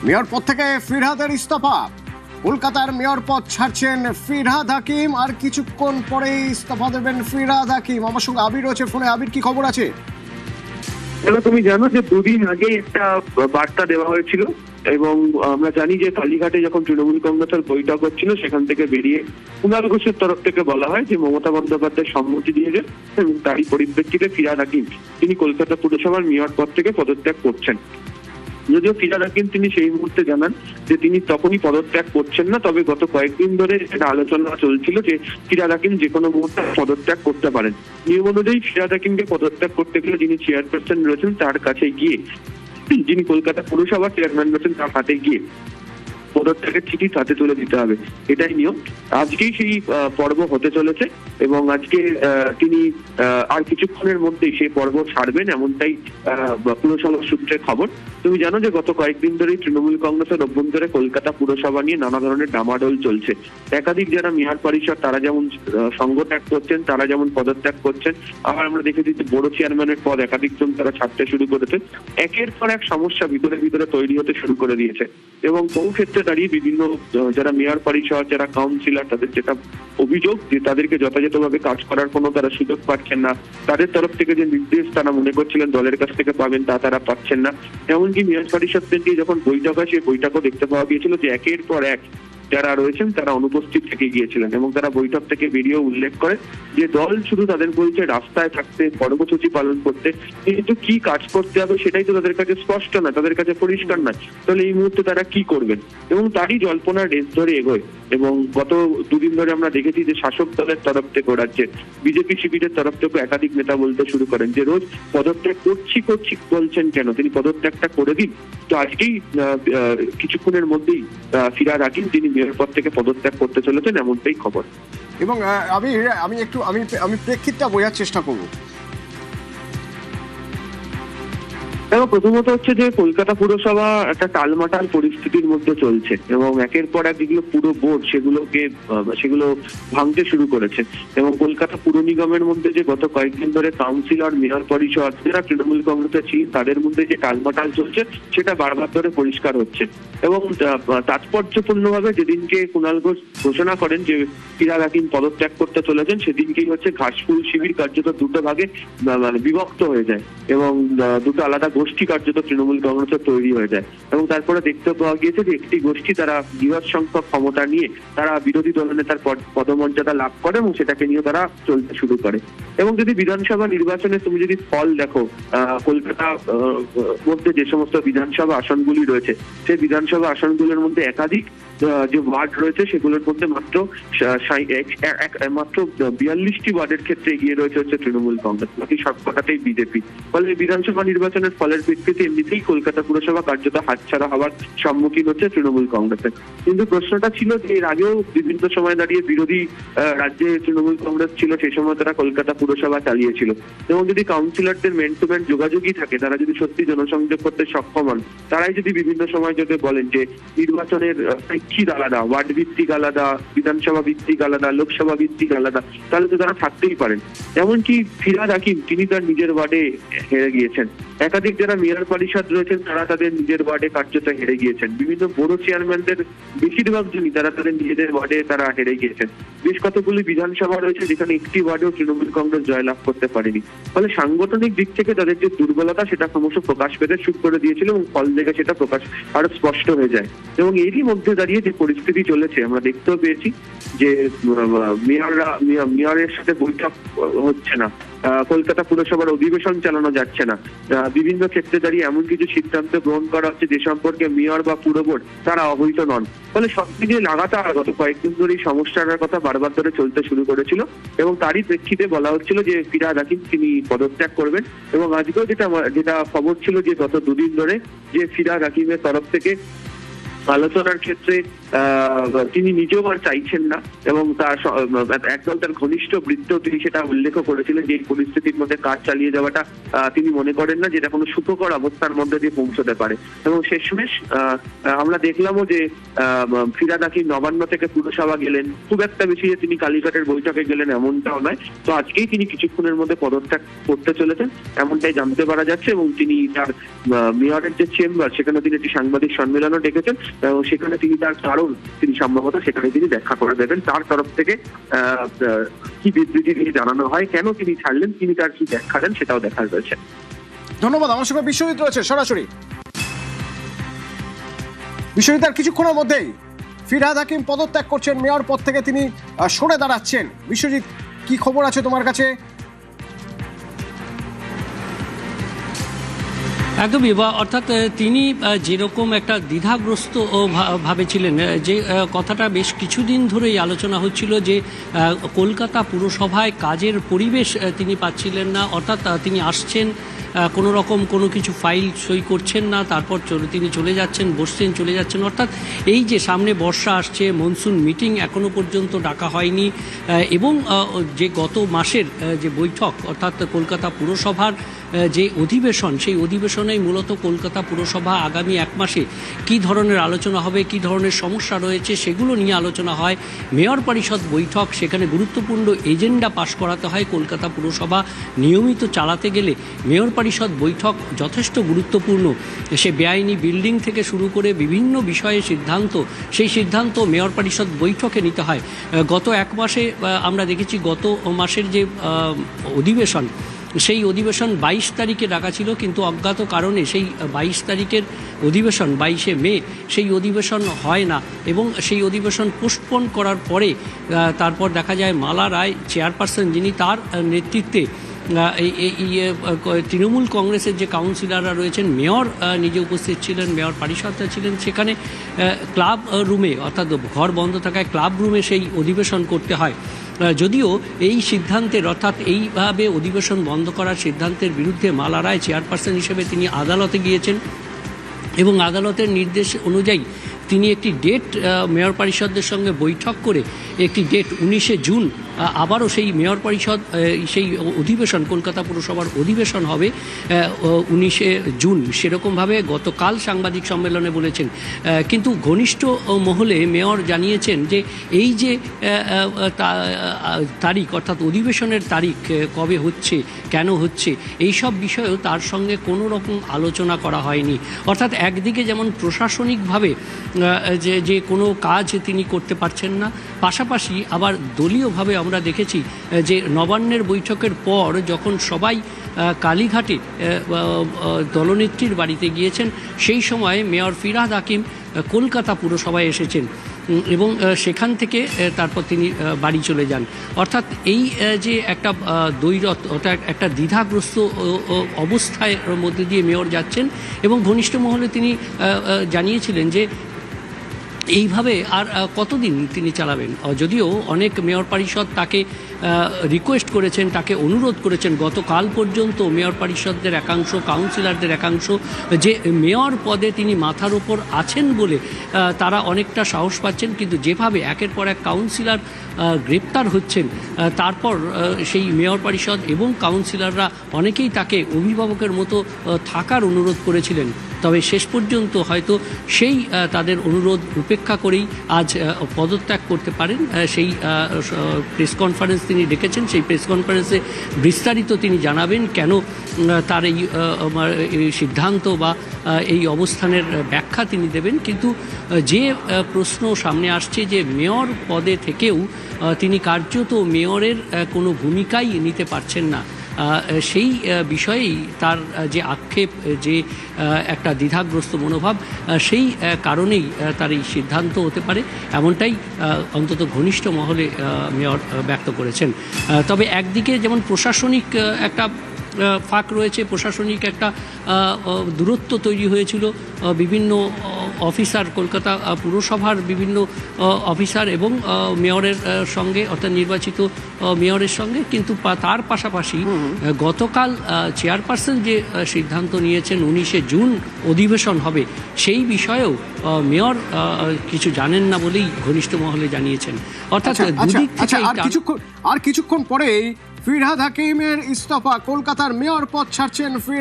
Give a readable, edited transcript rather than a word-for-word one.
Mayor পদ থেকে ফিরহাদের ইস্তফা। কলকাতার মেয়র পদ ছাড়ছেন ফিরহাদ হাকিম, আর কিছুক্ষণ পরেই ইস্তফা দেবেন ফিরহাদ হাকিম। আমার সঙ্গে আবির রয়েছে ফোনে। আবির, কি খবর আছে? তুমি জানো যে দুদিন আগে একটা বার্তা দেওয়া হয়েছিল এবং আমরা জানি যে কালীঘাটে যখন তৃণমূল কংগ্রেসের বৈঠক হচ্ছিল সেখান থেকে বেরিয়ে কুণাল ঘোষের তরফ থেকে বলা হয় যে মমতা বন্দ্যোপাধ্যায় সম্মতি দিয়েছেন এবং তারই পরিপ্রেক্ষিতে ফিরহাদ হাকিম তিনি কলকাতা পুরসভার মেয়র পদ থেকে পদত্যাগ করছেন। যদিও ফিরহাদ হাকিম তিনি সেই মুহূর্তে জানান যে তিনি তখনই পদত্যাগ করছেন না, তবে গত কয়েকদিন ধরে একটা আলোচনা চলছিল যে ফিরহাদ হাকিম যে কোনো মুহূর্তে পদত্যাগ করতে পারেন। নিয়ম অনুযায়ী ফিরহাদ হাকিমকে পদত্যাগ করতে গেলে যিনি চেয়ারপারসন রয়েছেন তার কাছে গিয়ে, যিনি কলকাতা পুরসভার চেয়ারম্যান রয়েছেন তার হাতে গিয়ে পদত্যাগের চিঠি হাতে তুলে দিতে হবে, এটাই নিয়ম। আজকেই সেই পর্ব হতে চলেছে এবং আজকে তিনি আর কিছুক্ষণের মধ্যেই সেই পর্ব ছাড়বেন, এমনটাই পুরসভা সূত্রে খবর। তুমি জানো যে গত কয়েকদিন ধরেই তৃণমূল কংগ্রেসের অভ্যন্তরে কলকাতা পুরসভা নিয়ে নানা ধরনের ডামাডোল চলছে। একাধিক যারা মেয়র পরিষদ তারা যেমন সঙ্গ ত্যাগ করছেন, তারা যেমন পদত্যাগ করছেন, আবার আমরা দেখেছি যে বড় চেয়ারম্যানের পদ একাধিকজন তারা ছাড়তে শুরু করেছে। একের পর এক সমস্যা ভিতরে ভিতরে তৈরি হতে শুরু করে দিয়েছে এবং বহু ক্ষেত্রে দাঁড়িয়ে বিভিন্ন যারা মেয়র পরিষদ, যারা কাউন্সিলর, তাদের যেটা অভিযোগ যে তাদেরকে যথাযথভাবে কাজ করার কোনো তারা সুযোগ পাচ্ছেন না। তাদের তরফ থেকে যে নির্দেশ তারা মনে করছিলেন দলের কাছ থেকে পাবেন তা তারা পাচ্ছেন না। এমনকি মেয়র পরিষদদের নিয়ে যখন বৈঠক হয় সেই বৈঠকও দেখতে পাওয়া গিয়েছিল যে একের পর এক যারা রয়েছেন তারা অনুপস্থিত থেকে গিয়েছিলেন এবং তারা বৈঠক থেকে বেরিয়ে উল্লেখ করে যে দল শুধু তাদের বলছে রাস্তায় থাকতে, কর্মসূচি পালন করতে, কিন্তু কি কাজ করতে হবে সেটাই তো তাদের কাছে স্পষ্ট না, তাদের কাছে পরিষ্কার নয়। তাহলে এই মুহূর্তে তারা কি করবেন এবং তারই জল্পনার রেস ধরে এগোয়। এবং গত দুদিন ধরে আমরা দেখেছি যে শাসক দলের তরফ থেকে রাজ্যের বিজেপি শিবিরের তরফ থেকে একাধিক নেতা বলতে শুরু করেন যে রোজ পদত্যাগ করছি বলছেন কেন, তিনি পদত্যাগটা করে দিন। তো আজকেই কিছুক্ষণের মধ্যেই ফিরহাদ হাকিম তিনি মেয়র পদ থেকে পদত্যাগ করতে চলেছেন, এমনটাই খবর। এবং আমি প্রেক্ষিতটা বোঝার চেষ্টা করবো। দেখো, প্রথমত হচ্ছে যে কলকাতা পুরসভা একটা টালমাটাল পরিস্থিতির মধ্যে চলছে এবং একের পর এক যেগুলো পুরো বোর্ড সেগুলো ভাঙতে শুরু করেছে এবং কলকাতা পুর নিগমের মধ্যে যে গত কয়েকদিন ধরে কাউন্সিলর, মেয়র পরিষদ যারা তৃণমূল কংগ্রেসের ছিল তাদের মধ্যে যে টালমাটাল চলছে সেটা বারবার ধরে পরিষ্কার হচ্ছে। এবং তাৎপর্যপূর্ণভাবে যেদিনকে কুণাল ঘোষ ঘোষণা করেন যে ফিরহাদ হাকিম পদত্যাগ করতে চলেছেন সেদিনকেই হচ্ছে ঘাসফুল শিবির কার্যত দুটো ভাগে বিভক্ত হয়ে যায় এবং দুটো আলাদা গোষ্ঠী কার্যত তৃণমূল কংগ্রেসের তৈরি হয়ে যায়। এবং তারপরে দেখতে পাওয়া গিয়েছে যে একটি গোষ্ঠী তারা বৃহৎ সংখ্যক ক্ষমতা নিয়ে তারা বিরোধী দলনেতার পদমর্যাদা লাভ করে এবং সেটাকে নিয়ে তারা চলতে শুরু করে। এবং যদি বিধানসভা নির্বাচনে তুমি যদি ফল দেখো, কলকাতা মধ্যে যে সমস্ত বিধানসভা আসনগুলি রয়েছে সেই বিধানসভা আসনগুলোর মধ্যে একাধিক যে ওয়ার্ড রয়েছে সেগুলোর মধ্যে মাত্র 42টি ওয়ার্ডের ক্ষেত্রে এগিয়ে রয়েছে হচ্ছে তৃণমূল কংগ্রেস, বাকি সবকটাতেই বিজেপি। ফলে বিধানসভা নির্বাচনের ফলের ভিত্তিতে এমনিতেই কলকাতা পুরসভা কার্যত হাতছাড়া হওয়ার সম্মুখীন হচ্ছে তৃণমূল কংগ্রেসের। কিন্তু প্রশ্নটা ছিল যে এর আগেও বিভিন্ন সময় দাঁড়িয়ে বিরোধী রাজ্যে তৃণমূল কংগ্রেস ছিল, সেই সময় তারা কলকাতা পুরসভা চালিয়েছিল এবং যদি কাউন্সিলরদের ম্যান টু ম্যান যোগাযোগই থাকে, তারা যদি সত্যি জনসংযোগ করতে সক্ষম হন, তারাই যদি বিভিন্ন সময় যদি বলেন যে নির্বাচনের প্রেক্ষিত আলাদা, ওয়ার্ড ভিত্তিক আলাদা, বিধানসভা ভিত্তিক আলাদা, লোকসভা ভিত্তিক আলাদা, তাহলে তো তারা থাকতেই পারেন। এমনকি ফিরহাদ হাকিম তিনি তার নিজের ওয়ার্ডে হেরে গিয়েছেন। একাধিক যারা মেয়র পরিষদ রয়েছেন তারা তাদের নিজের ওয়ার্ডে কার্যত হেরে গিয়েছেন। বিভিন্ন বড় চেয়ারম্যানদের বেশিরভাগ জনই তারা তাদের নিজেদের ওয়ার্ডে তারা হেরে গিয়েছেন। বেশ কতগুলি বিধানসভা রয়েছে যেখানে একটি ওয়ার্ডেও তৃণমূল কংগ্রেস জয়লাভ করতে পারেনি। ফলে সাংগঠনিক দিক থেকে তাদের যে দুর্বলতা সেটা ক্রমশ প্রকাশ পেতে শুরু করে দিয়েছিল এবং ফল দেখে সেটা প্রকাশ আরো স্পষ্ট হয়ে যায়। এবং এরই মধ্যে দাঁড়িয়ে যে পরিস্থিতি চলেছে আমরা দেখতেও পেয়েছি যে মেয়রের সাথে বৈঠক হচ্ছে না, কলকাতা পুরসভার অধিবেশন চালানো যাচ্ছে না, বিভিন্ন ক্ষেত্রে দাঁড়িয়ে এমন কিছু সিদ্ধান্ত গ্রহণ করা হচ্ছে যে সম্পর্কে মেয়র বা পুর বোর্ড তারা অবহিত নন। ফলে সবকিছু লাগাতার গত কয়েকদিন ধরে এই সমস্যাটার কথা বারবার ধরে চলতে শুরু করেছিল এবং তারই প্রেক্ষিতে বলা হচ্ছিল যে ফিরহাদ হাকিম তিনি পদত্যাগ করবেন। এবং আজকেও যেটা খবর ছিল যে গত দুদিন ধরে যে ফিরহাদ হাকিমের তরফ থেকে আলোচনার ক্ষেত্রে তিনি নিজেও আর চাইছেন না, এবং তার একদল তার ঘনিষ্ঠ বৃত্ত তিনি সেটা উল্লেখ করেছিলেন যে এই পরিস্থিতির মধ্যে কাজ চালিয়ে যাওয়াটা তিনি মনে করেন না যেটা কোনো সুখকর অবস্থার মধ্যে দিয়ে পৌঁছতে পারে। এবং শেষমেশ আমরা দেখলামও যে ফিরহাদ হাকিম নবান্ন থেকে পুরসভা গেলেন, খুব একটা বেশি যে তিনি কালীঘাটের বৈঠকে গেলেন এমনটাও নয়। তো আজকেই তিনি কিছুক্ষণের মধ্যে পদত্যাগ করতে চলেছেন এমনটাই জানতে পারা যাচ্ছে, এবং তিনি তার মেয়রের যে চেম্বার সেখানে তিনি একটি সাংবাদিক সম্মেলনও ডেকেছেন, এবং সেখানে তিনি তার কারণ তিনি সম্ভবত সেখানে তিনি ব্যাখ্যা করে দেবেন তার তরফ থেকে কি বিবৃতি তিনি জানানো হয়, কেন তিনি ছাড়লেন, তিনি তার কি ব্যাখ্যা দেন সেটাও দেখার রয়েছে। ধন্যবাদ। আমার সঙ্গে বিশ্বজিৎ রয়েছে সরাসরি। বিশ্বজিৎ, আর কিছুক্ষণের মধ্যেই ফিরহাদ হাকিম পদত্যাগ করছেন, মেয়র পদ থেকে তিনি সরে দাঁড়াচ্ছেন। বিশ্বজিৎ, কি খবর আছে তোমার কাছে? একদমই, অর্থাৎ তিনি যেরকম একটা দ্বিধাগ্রস্ত ভাবে ছিলেন, যে কথাটা বেশ কিছুদিন ধরেই আলোচনা হচ্ছিল যে কলকাতা পুরসভায় কাজের পরিবেশ তিনি পাচ্ছিলেন না, অর্থাৎ তিনি আসছেন কোনো রকম কোনো কিছু ফাইল সই করছেন না, তারপর তিনি চলে যাচ্ছেন, বসছেন, চলে যাচ্ছেন। অর্থাৎ এই যে সামনে বর্ষা আসছে, মনসুন মিটিং এখনো পর্যন্ত ডাকা হয়নি, এবং যে গত মাসের যে বৈঠক অর্থাৎ কলকাতা পুরসভার যে অধিবেশন, সেই অধিবেশনেই মূলত কলকাতা পুরসভা আগামী এক মাসে কী ধরনের আলোচনা হবে, কী ধরনের সমস্যা রয়েছে সেগুলো নিয়ে আলোচনা হয়। মেয়র পরিষদ বৈঠক, সেখানে গুরুত্বপূর্ণ এজেন্ডা পাশ করাতে হয়। কলকাতা পুরসভা নিয়মিত চালাতে গেলে মেয়র পরিষদ বৈঠক যথেষ্ট গুরুত্বপূর্ণ। সে বেআইনি বিল্ডিং থেকে শুরু করে বিভিন্ন বিষয়ে সিদ্ধান্ত, সেই সিদ্ধান্ত মেয়র পরিষদ বৈঠকে নিতে হয়। গত এক মাসে আমরা দেখেছি, গত মাসের যে অধিবেশন, সেই অধিবেশন 22 তারিখে ডাকা ছিল, কিন্তু অজ্ঞাত কারণে সেই 22 তারিখের অধিবেশন 22শে মে সেই অধিবেশন হয় না, এবং সেই অধিবেশন পোস্টপোন করার পরে তারপর দেখা যায় মালা রায় চেয়ারপারসন, যিনি তার নেতৃত্বে তৃণমূল কংগ্রেসের যে কাউন্সিলররা রয়েছেন, মেয়র নিজে উপস্থিত ছিলেন, মেয়র পরিষদরা ছিলেন, সেখানে ক্লাব রুমে, অর্থাৎ ঘর বন্ধ থাকায় ক্লাব রুমে সেই অধিবেশন করতে হয়। যদিও এই সিদ্ধান্তের, অর্থাৎ এইভাবে অধিবেশন বন্ধ করার সিদ্ধান্তের বিরুদ্ধে মালা রায় চেয়ারপারসন হিসেবে তিনি আদালতে গিয়েছেন, এবং আদালতের নির্দেশ অনুযায়ী তিনি একটি ডেট মেয়র পরিষদের সঙ্গে বৈঠক করে একটি ডেট 19শে জুন আবারও সেই মেয়র পরিষদ, সেই অধিবেশন, কলকাতা পুরসভার অধিবেশন হবে 19শে জুন, সেরকমভাবে গতকাল সাংবাদিক সম্মেলনে বলেছেন। কিন্তু ঘনিষ্ঠ মহলে মেয়র জানিয়েছেন যে এই যে তারিখ, অর্থাৎ অধিবেশনের তারিখ কবে হচ্ছে, কেন হচ্ছে, এই সব বিষয়েও তার সঙ্গে কোনো রকম আলোচনা করা হয়নি। অর্থাৎ একদিকে যেমন প্রশাসনিকভাবে যে কোনো কাজ তিনি করতে পারছেন না, পাশাপাশি আবার দলীয়ভাবে আমরা দেখেছি যে নবান্নের বৈঠকের পর যখন সবাই কালীঘাটে দলনেত্রীর বাড়িতে গিয়েছেন, সেই সময় মেয়র ফিরহাদ হাকিম কলকাতা পুরসভায় এসেছেন, এবং সেখান থেকে তারপর তিনি বাড়ি চলে যান। অর্থাৎ এই যে একটা দ্বৈরথ, অর্থাৎ একটা দ্বিধাগ্রস্ত অবস্থায় মধ্যে দিয়ে মেয়র যাচ্ছেন, এবং ঘনিষ্ঠ মহলে তিনি জানিয়েছিলেন যে এইভাবে আর কতদিন তিনি চালাবেন। যদিও অনেক মেয়র পরিষদ তাকে রিকোয়েস্ট করেছেন, তাকে অনুরোধ করেছেন, গতকাল পর্যন্ত মেয়র পরিষদের একাংশ, কাউন্সিলরদের একাংশ, যে মেয়র পদে তিনি মাথার ওপর আছেন বলে তারা অনেকটা সাহস পাচ্ছেন, কিন্তু যেভাবে একের পর এক কাউন্সিলর গ্রেপ্তার হচ্ছেন, তারপর সেই মেয়র পরিষদ এবং কাউন্সিলররা অনেকেই তাকে অভিভাবকের মতো থাকার অনুরোধ করেছিলেন। তবে শেষ পর্যন্ত হয়তো সেই তাদের অনুরোধ উপেক্ষা করেই আজ পদত্যাগ করতে পারেন। সেই প্রেস কনফারেন্স তিনি ডেকেছেন, সেই প্রেস কনফারেন্সে বিস্তারিত তিনি জানাবেন কেন তার এই সিদ্ধান্ত বা এই অবস্থানের ব্যাখ্যা তিনি দেবেন। কিন্তু যে প্রশ্ন সামনে আসছে যে মেয়র পদে থেকেও তিনি কার্যত মেয়রের কোনো ভূমিকাই নিতে পারছেন না, সেই বিষয়েই তার যে আক্ষেপ, যে একটা দ্বিধাগ্রস্ত মনোভাব, সেই কারণেই তার এই সিদ্ধান্ত হতে পারে, এমনটাই অন্তত ঘনিষ্ঠ মহলে মেয়র ব্যক্ত করেছেন। তবে একদিকে যেমন প্রশাসনিক একটা ফাঁক রয়েছে, প্রশাসনিক একটা দূরত্ব তৈরি হয়েছিল, বিভিন্ন অফিসার, কলকাতা পুরসভার বিভিন্ন অফিসার এবং মেয়রের সঙ্গে, অর্থাৎ নির্বাচিত মেয়রের সঙ্গে, কিন্তু তার পাশাপাশি গতকাল চেয়ারপারসন যে সিদ্ধান্ত নিয়েছেন 19শে জুন অধিবেশন হবে, সেই বিষয়েও মেয়র কিছু জানেন না বলেই ঘনিষ্ঠ মহলে জানিয়েছেন। অর্থাৎ দুদিক থেকে আর কিছুক্ষণ পরেই ফিরহাদ হাকিমের ইস্তফা, কলকাতার মেয়র পদ ছাড়ছেন